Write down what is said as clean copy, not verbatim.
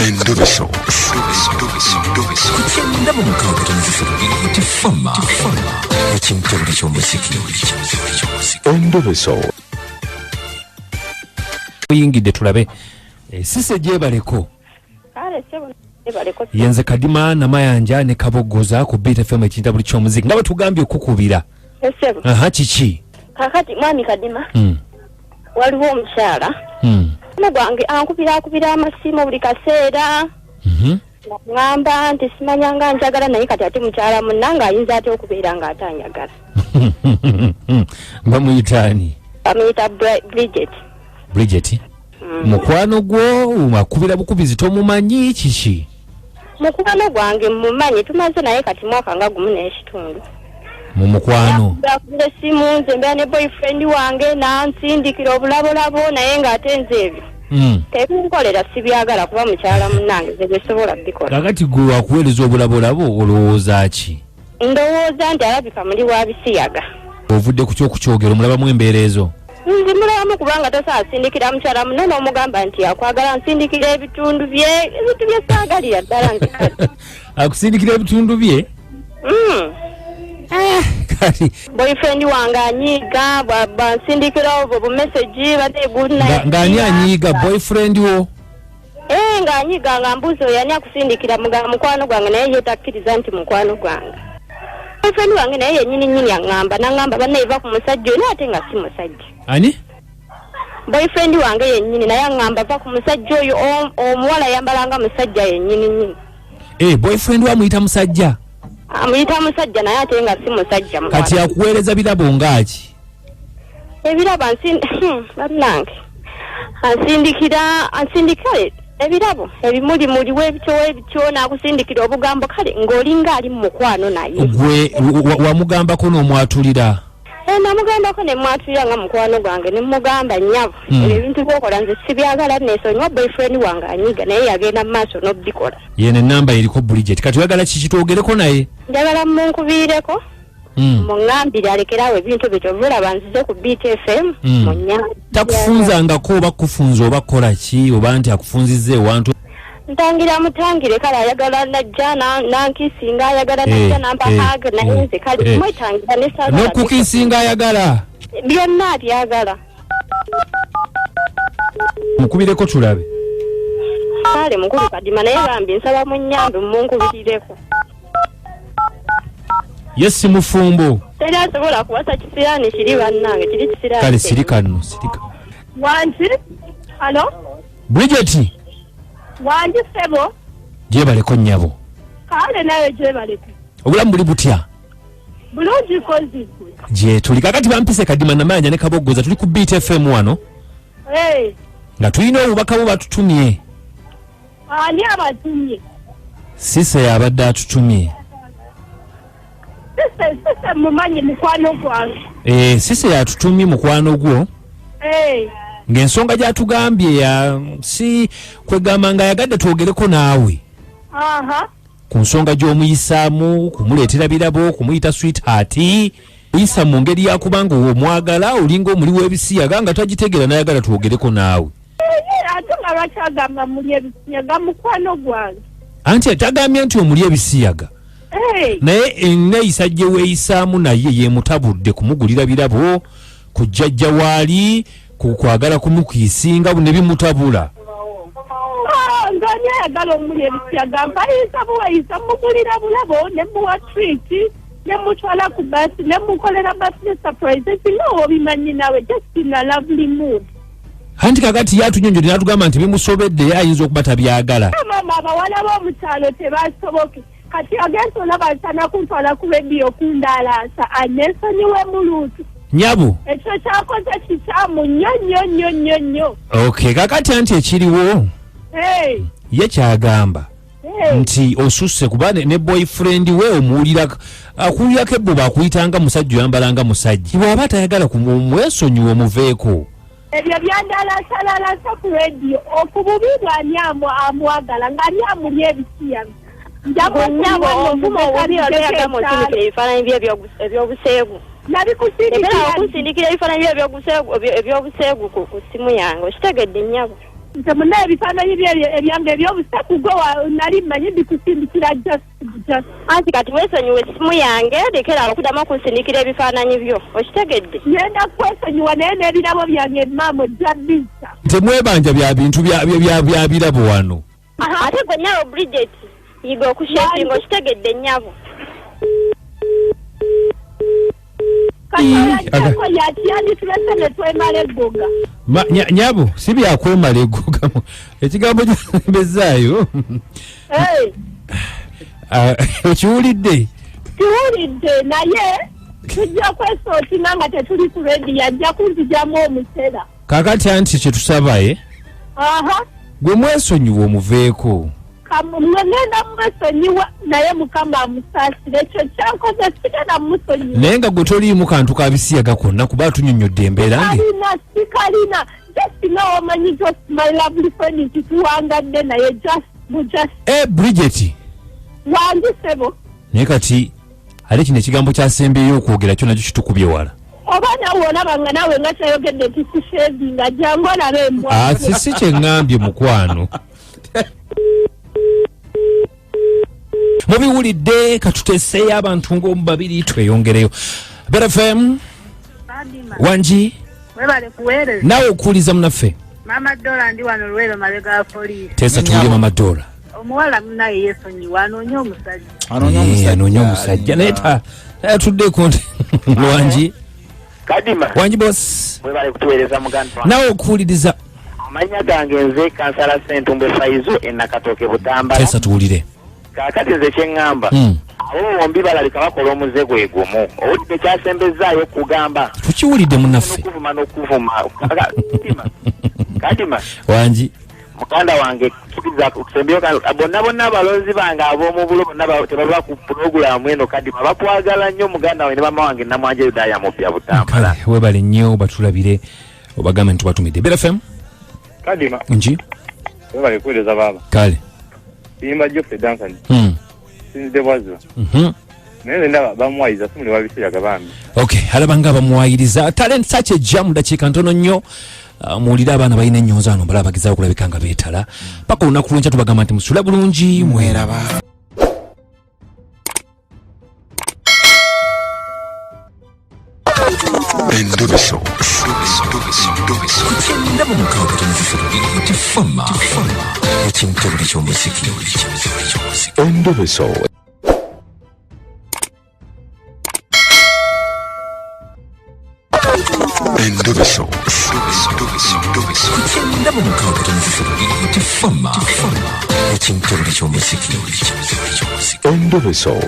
Endobeso. Kugenda mu mukaaga tifama ekintu eky'omuziki. Endobeso. Oyingidde tulabe sise gyebaleko. Yenze Kadima Namayanja ne Kabogoza ku Beat FM ekintu buli ky'omuziki nga batugambye okukubira. Aha kiki? Kakati mwami Kadima. Waliwo omukyala. Mugwange ankubira amasimu buli kaseera. Ngamba nti simanyanga njagala naye kati ate mukyala munnanga ayinza ate okubeera nga atanyagala. Bamuyitani? Bamuyita Bridget. Mukwano gwo akubira bukubizi tomumanyi kiki? Mukwano gwange mumanyi tumaze naye kati mwaka nga gumu n'ekitundu. Mu mukwano yakubira essimu nze mbeera ne boyfriend wange nansindikira obulabolabo naye ng'ate nze ebyo tebinkolera sibyagala kuba mukyala munnange ze bisobola bikola. Kakati gwe wakuweereza obulabolabo olowooza ki? Ndowooza nti alabika muli wa bisiyaga. Ovudde ku kyokukyogera omulabamu embeera ezo? Nzimulamu kubanga tasasindikira mukyala munne n'omugamba nti akwagala nsindikira ebitundu bye saagalira ddala nze kati. Akusindikira ebitundu bye? Kati boyfriend wange anyiiga bwansindikira obwo bumeseji bate good night. Ng'ani anyiiga boyfriend wo? Ng'anyiiga nga mbuuza oyo ani akusindikira mukwano gwange naye ye takkiriza nti mukwano gwange. Boyfriend wange naye yennyini aŋŋamba n'aŋŋamba bannaye va ku musajja oyo naye ate nga si musajja. Ani? Boyfriend wange yennyini naye aŋŋamba va ku musajja oyo omuwala yambalanga musajja yennyini. Boyfriend wa amuyita musajja? Amuyita musajja naye ate nga si musajja. Kati akuweereza birabo ngaki? Ebirabo bannange ansindikira ebirabo ebimuli webityo n'akusindikira obugambo kale ng'olinga ali mu mukwano naye. Gwe wamugambako n'omwatulira? Namugambako ne mwatulira nga mukwano gwange ne mugamba nnyabo ebintu byokola nze sibyagala neesonyiwa boyfriend wange anyiga naye yagenda mu maaso n'obikola. Yene ennamba eriko Bridget. Kati oyagala kiki twogereko naye? Njagala munkubiireko muŋŋambire alekerawo ebintu byo kyovulaba nzize ku Beat FM munnyambire. Takufunzangako oba kufunza oba kukola ki oba nti akufunzizza ewantu? Ntangira mutangire kale ayagala najja nankisinga ayagala najja nampa hag naye nze kale mwetangira ne saagala. N'okukisinga ayagala? Byonna abyagala. Mukubireko tulabe. Kale mukulu Kadima naye bambi nsaba munnyambe munkubirireko. Yes mufumbo. Teri asobola kuwasa kisiraani kiri bannange kiri kisiraani. Kale sirika nno sirika. Wanti? Hello? Bridget. Wanti sebo? Gyebaleko nnyabo. Kale nawe gyebaleko. Obulamu buli butya? Bulungi kozi. Gye tuli kakati bampise Kadima Namayanja ne Kabogoza tuli ku Beat FM wano. Nga tulina obubaka bwo batutumye. Ani abatumye? Sise yabadde atutumye. Sise mumanyi mukwano gwange. Sise yatutumye mukwano gwo. Ng'ensonga gy'atugambye si kwegamba nga yagadde twogereko naawe. Ku nsonga gy'omuyisaamu, kumuleetera birabo, kumuyita sweetheart, oyisa mu ngeri yakubanga omwagala olinga omuli w'ebisiyaga nga tagitegeera n'ayagala twogereko naawe. Ate nga lwakyagamba muli ebisiyaga mukwano gwange. Anti atagambye nti omuli ebisiyaga. Naye enneeyisa gye weeyisaamu naye yeemutabudde kumugulira birabo, kujjajja waali, kwagala kumukiisinga ne bimutabula. Ng'ani ayagala omuli ebisiyaga mpayisa buwayisa mugulira bulabo ne muwa treat ne mutwala ku basi ne mukolera birthday surprise singa obimanyi nawe just in a lovely mood. Anti kakati yatunyonjodde n'atugamba nti bimusobedde ayinza okuba tabyagala. Mama abawala b'omukyalo tebasoboke kati agenza olaba nsana kuntwala ku rediyo kundaalasa aneesonyiwe mu luutu. Nyabo. Ekyo kyakoze kikyamu nnyo. Okay, kakati anti ekiriwo. Ye kyagamba. Nti osusse kuba ne boyfriend we omuwulira akuwulirako ebbuba akuyitanga musajja oyambalanga musajja. Bw'aba tayagala kumwesonyiwa omuveeko. Ebyo byandalasalasa ku rediyo okububi bw'ani amwagala ng'ani amuli ebisiyaga. Nnyabo omufumo obubi olweyagamu osindikira ebifaananyi bye ebyobuseegu. Nabikusindikira ebifaananyi bye ebyobuseegu ku ssimu yange okitegedde nnyabo. nze muna ebifaananyi ebyange ebyobusaku gwe nali mmanyi bikusindikira just anti kati weesonyiwa essimu yange lekera okuddamu okunsindikira ebifaananyi byo okitegedde ngenda kwesonyiwa naye n'ebirabo byange maama ojja bizza temwebanja bya bintu bya birabo wano ate gwe nnyabo Bridget yiga okushekinga okitegedde nnyabo nyabo si byakwemala eggoga ekigambo kyabezaayo okiwulidde kiwulidde naye tujja kwesootinga nga tetuli ku rediyo ajja kunzijamu omusera kakati anti kyetusabaye gwe mwesonyiwa omuveeko ngenda mumwesonyiwa naye mukama amusaasire ekyo kyankoze sigenda mumusonyiwa naye nga gwe toliimu kantu kabisiyaga konna kuba tunyonnyodde embeera nge sikalina just nga wamanyi just my lovely friend nti tuwangadde naye just Bridget wangi sebo naye kati ali kino ekigambo kyasembeyo okwogera kyo nakyo kitukubye wala oba nawe olaba nga nawe nga kyayogedde nti kushevinga jangu olabe embwa si kyeŋŋambye mukwano mubiwulidde katuteeseeyo abantu ng'omu babiri tweyongereyo BFM wangi naawe okuwuliza munaffe Mama Dora ndi wano Luwero mabega ya poliisi teesa tuwulire Mama Dora omuwala munaye yeesonyiwa anoonya omusajja naye tuddeko nti wangi Kadima wangi boss mwebale kutuweereza muganda naawe okuwuliriza amanya gange nze kansala Ssentumbwe Faizo Nakatoke Butambala teesa tuwulire kakati nze kyeŋŋamba abo bombi balalika bakola omuze gwe gumu owulidde kyasembezaayo kugamba tukiwulidde munaffe n'okuvuma Kadima wangi mukanda wange kiriza kusembeyo bonna abalonzi bange ab'omu bulo bonna tebaba ku pulogulaamu eno Kadima bakwagala nnyo muganda wange ne mama wange Namwanje Yudaaya mupya Butambala webale nnyo batulabire obagambe ntubatumidde BFM Kadima nji webale kuweereza baba kale Simba Geoffrey Duncan sinzide bwazo naye ndaba bamuwayiza tumuli wabisiyaga bambi alaba nga bamuwayiriza talent search ejja mu dakiika ntono nnyo muwulire abaana balina ennyonza wano balaba bagezaawo okulabika nga beetala paka olunaku lwenkya tubagamba nti musula bulungi mweraba Endobeso ndabo mukaaga tumufufulira fama ekintu buli ky'omuziki Endobeso ndabo mukaaga tumufufulira fama ekintu buli ky'omuziki Endobeso